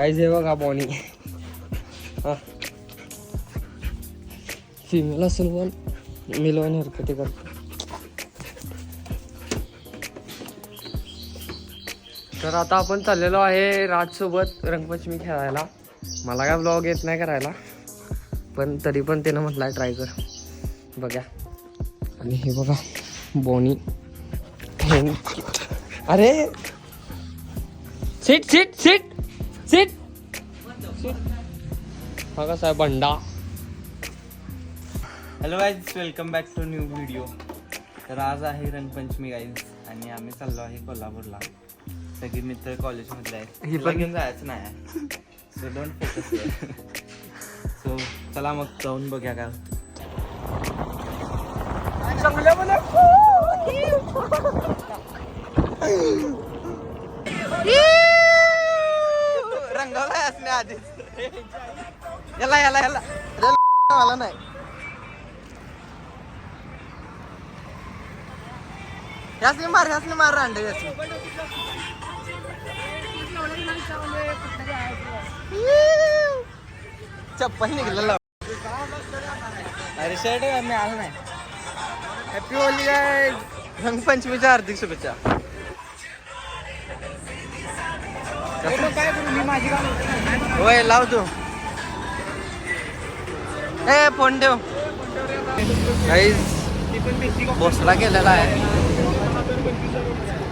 काहीच हे बघा बॉनी. हा फिमेल असेल पण मिलवानी हरकती करतो. तर आता आपण चाललेलो आहे राजसोबत रंगपंचमी खेळायला. मला काय ब्लॉग येत नाही करायला, पण तरी पण त्यानं म्हटलं आहे ट्राय कर बघा. आणि हे बघा बॉनी. अरे सीट सीट सीट सीट हा कसा आहे बंडा. Hello guys, welcome back to new video. तर आज आहे रंगपंचमी गाईज आणि आम्ही चाललो आहे कोल्हापूरला. सगळे मित्र कॉलेजमधले आहेत. ही पण घेऊन जायचं नाही, सो डोंट फोकस. सो चला मग जाऊन बघूया काय रंगावला असणे आधीच. याला याला याला मला नाही. यासने मार अंडे यासने. चप्पल निघलेला. अरे शर्ट मी आलो नाही. Happy Holy guys. रंगपंचमीच्या हार्दिक शुभेच्छा. काय करू मी माझी काम. होय लाव तू. ए फोन ठेव. गाईज भोसला केलेला आहे.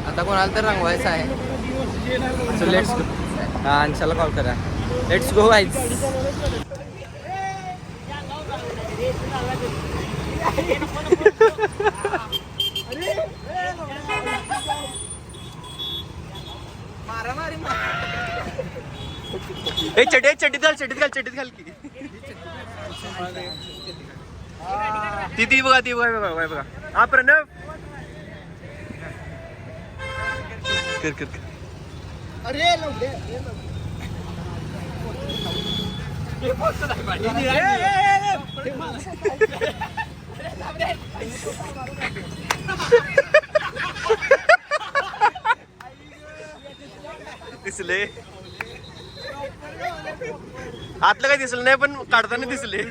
आता कोणाला तर रंगवायचं आहे. So let's go. हा अंशाला कॉल करा. Let's go guys. ए चड्डीत घाल की. ती बघा. हा प्रणव कर. अरे दिसले आतलं काही दिसलं नाही, पण काढताना दिसले.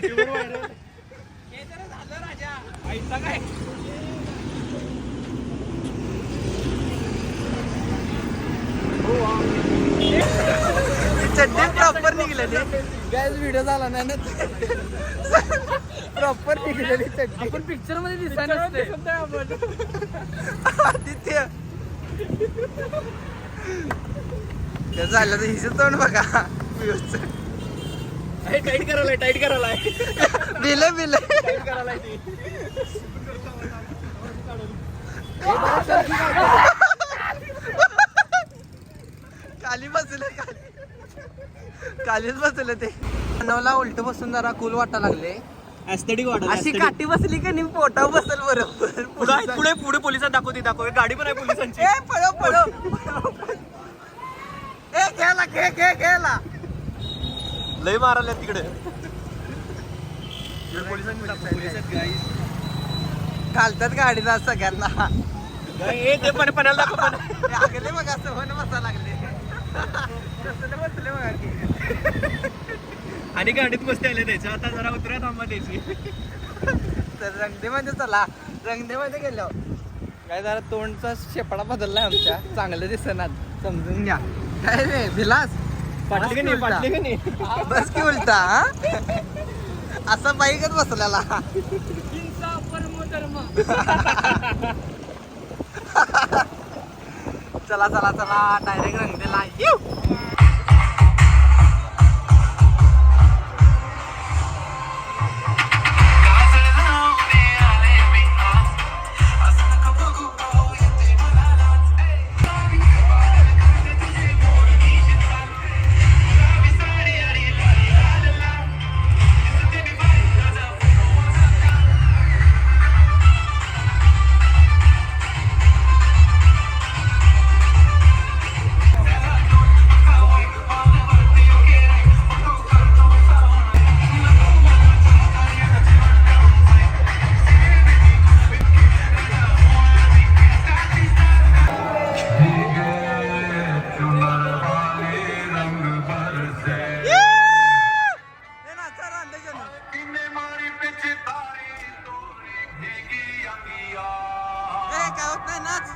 चड्डी प्रॉपर निघलेली. गॅस व्हिडिओ झाला नाही ना. प्रॉपर निघलेली चड्डी. आपण पिक्चर मध्ये दिसायला नसते. आदित्य ते झालं तर हिचं तोंड बघा. टाईट करायला बिल खालीच बसले ते. नवला उलट बसून जरा कूल वाटा लागले. ऍस्थेटिक वाटत. अशी काठी बसली का नाही पोटावर बसल बरोबर. पुढे पोलिसात दाखव. गाडी पण आहे पोलिसांची. पळव. घ्यायला लय मारायला तिकडे. घालतात गाडीला सगळ्यांना. ते पण पणाला दाखव. लागले बघा सवण बसा लागले. बसले बघा की. आणि गाडीत बसते आले त्याच्या. आता जरा उतरा थांबा द्यायची. तर रंगदेमध्ये चला. रंगदेमध्ये गेलो काय जरा तोंडचा शेपडा बदललाय आमच्या. चांगलं दिसणार समजून घ्या. काय रे विलास पाटली का नाही. बस की उलटा. असा बाईकच बसलेला. चला डायरेक्ट रंगदेला. काय होत नाही नाच.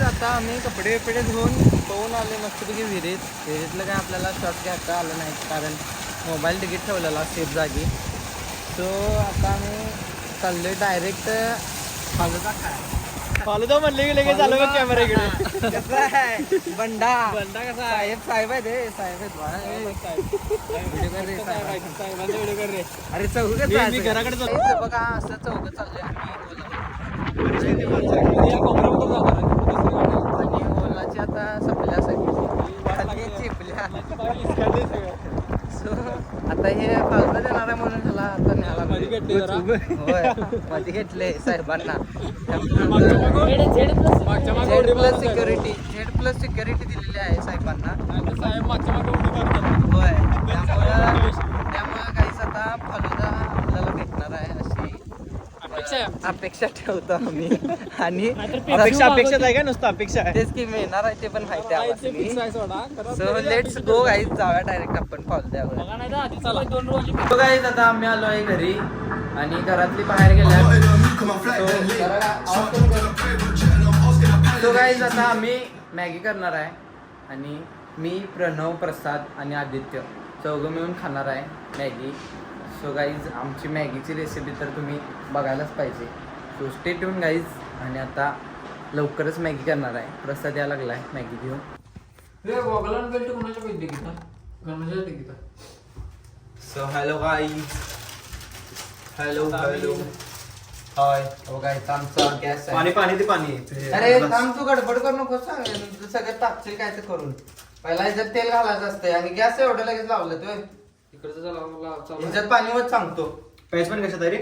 आता आम्ही कपडे बिपडे धुवून पोहून आले मस्तपैकी विहिरीतलं काय आपल्याला शॉट घ्यायचं आलं नाही कारण मोबाईल तिकीट ठेवलेला सेफ जागी. सो आता आम्ही चाललोय डायरेक्ट फालुदा खाय. फालुदा म्हणले की लगेच आलो का कॅमेरा इकडे. कसं आहे बंडा बंडा कसा साहेब आहे ते साहेब आहेत साहेबांचा व्हिडिओ कर रे. अरे चौघ मी घराकडे जातो. बघा असं चौघ चाललंय आणि ओलाची आता सपल्या सगळी चिपल्या. सो आता हे फालुदा देणार आहे म्हणून ह्याला आता न्यायला होय मध्ये घेतले साहेबांना. झेड प्लस सिक्युरिटी दिलेली आहे साहेबांना. होय त्यामुळं काहीच आता फालुदा आपल्याला भेटणार आहे अशी अपेक्षा ठेवतो आम्ही. आणि अपेक्षा आहे का नुसतं अपेक्षा आहे. तेच की मिळणार आहे ते पण माहिती आहे. सो लेट्स गो गाईज जाऊया डायरेक्ट आपण फालुद्यावर. सो गाईज आता आम्ही आलो आहे घरी आणि घरातली बाहेर गेल्या. सो गाईज आता आम्ही मॅगी करणार आहे आणि मी प्रणव प्रसाद आणि आदित्य चौघं मिळून खाणार आहे मॅगी. सो गाईज आमची मॅगीची रेसिपी तर तुम्ही बघायलाच पाहिजे. So stay tune guys. आणि आता लवकरच मॅगी करणार आहे. प्रसाद यायला लागला आहे मॅगी घेऊन. So hello guys. Hello hi. हो गाईज आमचा गॅस आहे. पाणी अरे थांब तू गडबड करू नको. सांग सगळं टाकशील काय तर करून. पहिला ह्याच्यात तेल घालायचं असतंय आणि गॅस एवढं लगेच लावलं तू. ह्याच्यात पाणी वर सांगतो. पैसे पण कशात रे.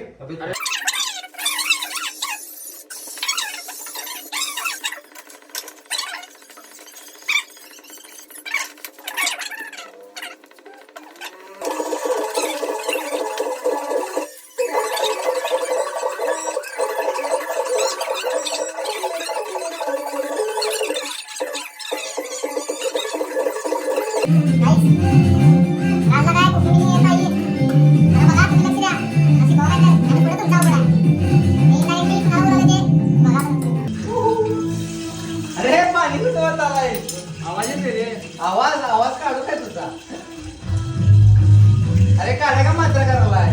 अरे पाणी कुठं आलाय. आवाज येते रे. आवाज काढू काय तुझा. अरे काढा का मात्र करायलाय.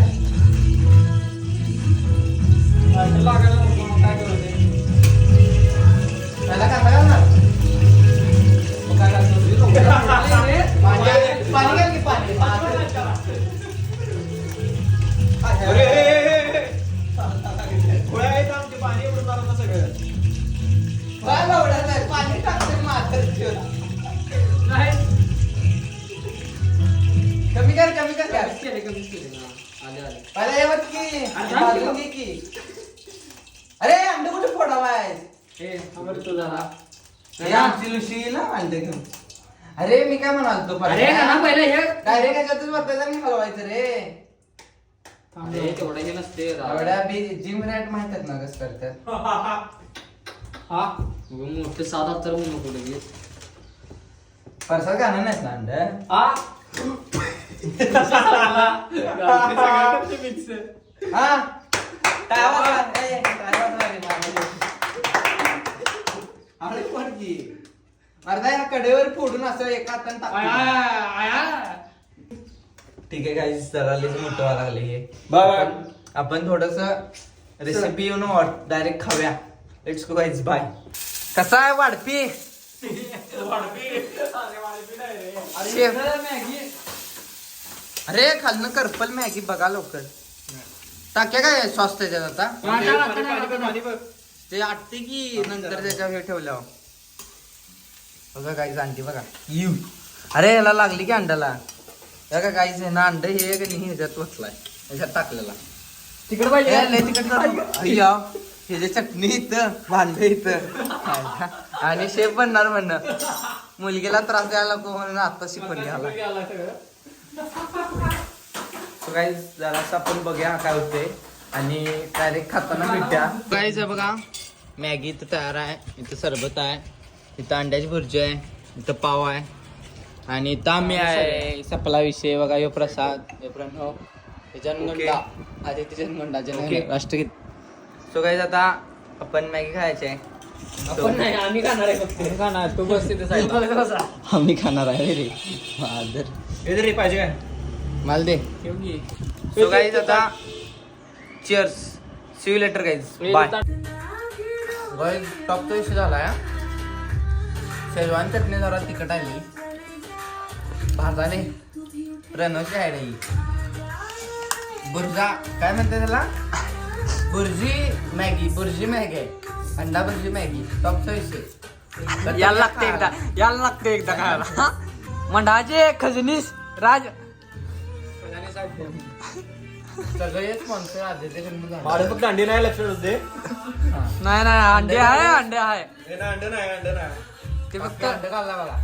त्याला कांदा घालणार. पाणी घाल की पाणी. पाणी टाकते मात्र कमी कर पहिला येवत की भाजून घे की. अरे अंडे कुठे फोडावाय. आमची लुशी ना अंडे घेऊन. अरे मी काय म्हणालतो डायरेक्ट ह्याच्यातच वतायचं आणि हलवायचं रे. तेवढं हे नसते. एवढ्या जिम रॅट माहित आहेत ना कसं करतात. मोठे 7 तर नको लगेच. परसात घालणार नाहीत ना अंड. हा काय आवाज की अर्धा या कडेवर फोडून असं एका हाताने टाकतो. ठीक आहे गाईज, जरा लईच मोठं व्हायला लागले हे. आपण थोडस रेसिपी येऊन डायरेक्ट खाऊया. Let's go guys, bye. कसा आहे वाढपी? अरे खालनं करपल मॅगी बघा लवकर. टाक्या काय सॉस त्याच्यात आता ते आटते की नंतर त्याच्यावर हे ठेवल्यावर. बघा गाईज अंडी बघा. यू अरे याला लागली की अंड्याला. बघा गाईज हे ना अंड हे की नाही ह्याच्यात वचलाय, ह्याच्यात टाकलेला. तिकडे पाहिजे हे जे चटणी इथं भांड इथं आणि शेफ बनणार म्हणणं. मुलगीला त्रास द्यायला नको म्हणून आता शिकून घ्यायला. गाईज जरासं आपण बघूया काय होते आणि डायरेक्ट खाताना भेटूया. गाईज बघा मॅगी इथं तयार आहे. इथं सरबत आहे, इथं अंड्याची भुर्जी आहे, इथं पाव आहे आणि इथं आम्ही आहे. सपला विषय बघा. यो प्रसाद, हे प्रणव, हे जनगंडा, आदित्य जनगंडा, राष्ट्रगीत. सो गाईज आता आपण मॅगी खायची आहे. आपण नाही, आम्ही खाणार आहे फक्त. खाणार तू बस तिथे साईडला. आम्ही खाणार आहे रे. रे पाहिजे काय माल दे. सो गाईज आता cheers, see you later guys, bye. Guys टॉपचा विषय झाला. शेजवान चटणी जरा तिखट आली, भाजाने प्रणवची आहे ही. बुर्जा काय म्हणते त्याला, बुर्जी मॅगी आहे, अंडा बुर्जी मॅगी. टॉपचा विषय याला लागते एकदा खायला. मंडाचे खजनीस राज सगळे स्पॉन्सर आदित्य माझे फक्त अंडी नाही लक्षात होते. नाही अंडे आहे अंड नाही ते फक्त अंड घालला बघा.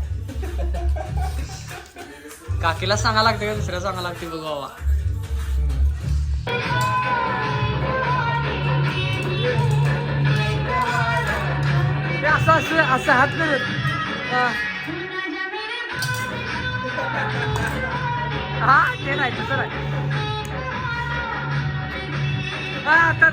काकीला सांगा लागते का दुसऱ्या सांगा लागते बघ बाबा. असं हात करत हा ते नाही तसं नाही. हा आता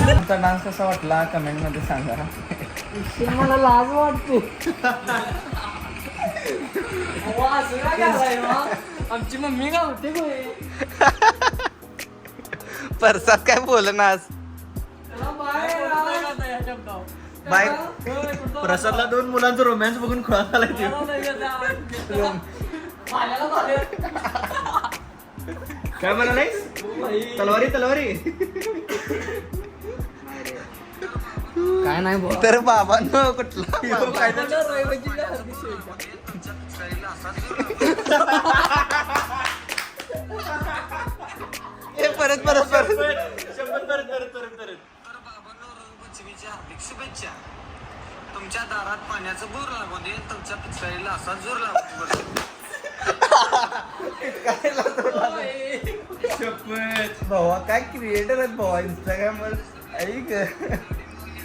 तुमचा डान्स कसा वाटला कमेंट मध्ये सांगा. मला लाज वाटते. आमची मम्मी का होते परसात काय बोल ना आज. बाय. प्रसादला 2 मुलांचं रोमॅन्स बघून खुळा झाला. काय म्हणाले, तलवारी काय नाही तर बाबांना कुठला परत हार्दिक शुभेच्छा. तुमच्या दारात पाण्याचा बोर लागू दे, तुमच्या पिचकारीला असा जोर लागू. भावा काय क्रिएटर आहेत भावा इंस्टाग्राम वर. ऐक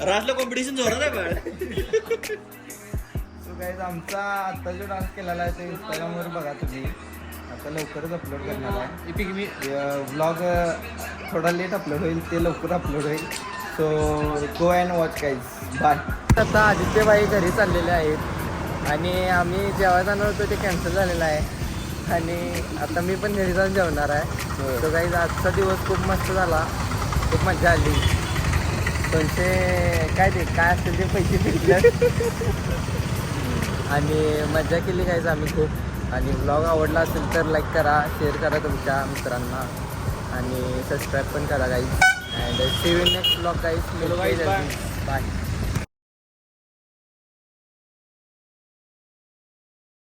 राजला कॉम्पिटिशन जोरात आहे बाळ. सो गाईज आमचा आता जो डान्स केलेला आहे ते इंस्टाग्रामवर बघा तुम्ही. आता लवकरच अपलोड करणार आहे. व्लॉग थोडा लेट अपलोड होईल, ते लवकर अपलोड होईल. So go and watch guys, bye. आता आदित्यबाई घरी चाललेले आहेत आणि आम्ही जेव्हा जाणार होतो ते कॅन्सल झालेलं आहे आणि आता मी पण घरी जाऊन जेवणार आहे. सो गाईज आजचा दिवस खूप मस्त झाला, खूप मजा आली. 200 काय असेल ते पैसे भेटले आणि मजा केली गाईज आम्ही खूप. आणि ब्लॉग आवडला असेल तर लाईक करा, शेअर करा तुमच्या मित्रांना आणि सबस्क्राईब पण करा guys. And see you in next blog guys. Bye.